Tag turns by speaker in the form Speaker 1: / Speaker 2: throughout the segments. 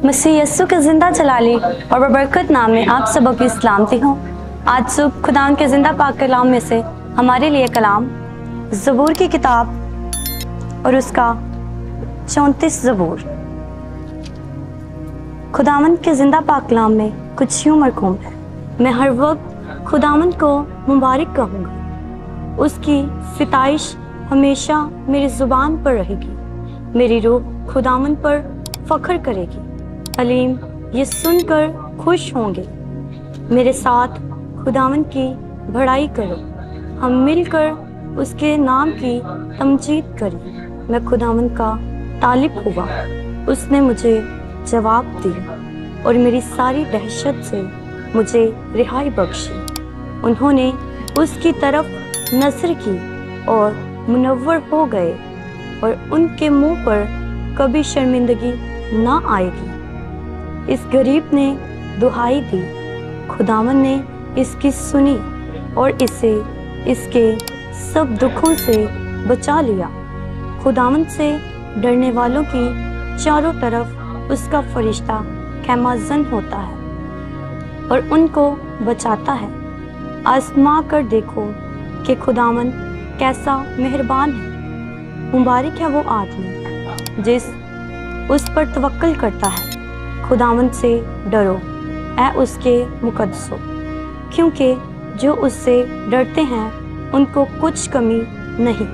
Speaker 1: मसीह यस्सु के जिंदा जलाली और बरकत नाम में आप सबों की सलामती हूँ। आज सुबह खुदा के जिंदा पाक कलाम में से हमारे लिए कलाम ज़बूर की किताब और उसका 34 ज़बूर। खुदावन के जिंदा पाक कलाम में कुछ यूं मरकूम है, मैं हर वक्त खुदावन को मुबारक कहूँगा, उसकी सिताइश हमेशा मेरी ज़ुबान पर रहेगी। मेरी रूह खुदावन पर फख्र करेगी, हलीम ये सुनकर खुश होंगे। मेरे साथ खुदावन की बड़ाई करो, हम मिलकर उसके नाम की तमजीद करें। मैं खुदावन का तालिब हुआ, उसने मुझे जवाब दिया और मेरी सारी दहशत से मुझे रिहाई बख्शी। उन्होंने उसकी तरफ नज़र की और मुनव्वर हो गए और उनके मुंह पर कभी शर्मिंदगी ना आएगी। इस गरीब ने दुहाई दी, खुदावन ने इसकी सुनी और इसे इसके सब दुखों से बचा लिया। खुदावन से डरने वालों की चारों तरफ उसका फरिश्ता खैमाजन होता है और उनको बचाता है। आजमा कर देखो कि खुदावन कैसा मेहरबान है। मुबारक है वो आदमी जिस उस पर तवक्कल करता है। खुदावन से डरो ऐ उसके मुकद्दसों, क्योंकि जो उससे डरते हैं उनको कुछ कमी नहीं।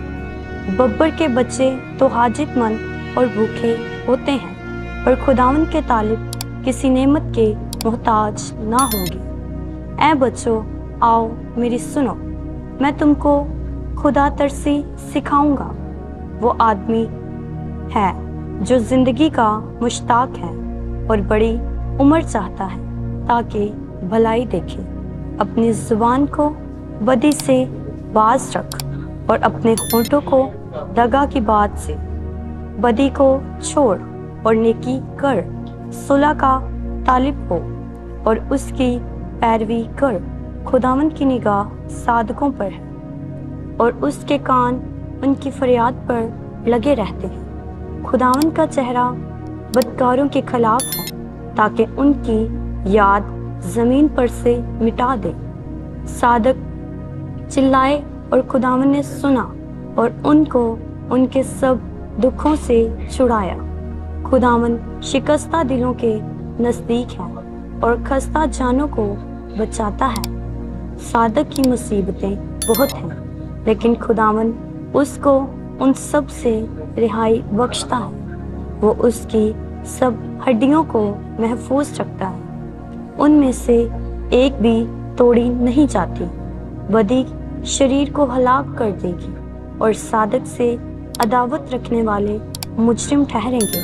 Speaker 1: बब्बर के बच्चे तो हाजतमंद और भूखे होते हैं, पर खुदावन के तालिब किसी नेमत के मोहताज ना होंगे। ऐ बच्चों आओ मेरी सुनो, मैं तुमको खुदा तरसी सिखाऊंगा। वो आदमी है जो जिंदगी का मुश्ताक है और बड़ी उम्र चाहता है ताकि भलाई देखे। अपनी जुबान को बदी से बाज रख और अपने होठों को दगा की बात से। बदी को छोड़ और नेकी कर, सुलह का तालिब हो और उसकी पैरवी कर। खुदावन की निगाह सादकों पर है और उसके कान उनकी फरियाद पर लगे रहते हैं। खुदावन का चेहरा बदकारों के खिलाफ है ताकि उनकी याद जमीन पर से मिटा दे। सादक चिल्लाए और खुदावन ने सुना और उनको उनके सब दुखों से छुड़ाया। खुदावन शिकस्ता दिलों के नज़दीक है और खस्ता जानों को बचाता है। सादक की मुसीबतें बहुत हैं, लेकिन खुदावन उसको उन सब से रिहाई बख्शता है। वो उसकी सब हड्डियों को महफूज रखता है, उनमें से एक भी तोड़ी नहीं जाती। बदी शरीर को हलाक कर देगी और सादक से अदावत रखने वाले मुजरिम ठहरेंगे।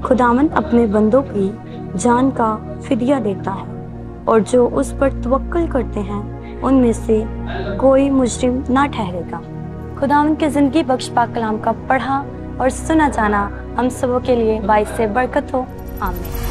Speaker 1: खुदावन अपने बंदों की जान का फिदिया देता है और जो उस पर तवक्कल करते हैं उनमें से कोई मुजरिम ना ठहरेगा। खुदावन के ज़िंदगी बख्श पाक कलाम का पढ़ा और सुना जाना हम सबों के लिए बाइस से बरकत हो। आमीन।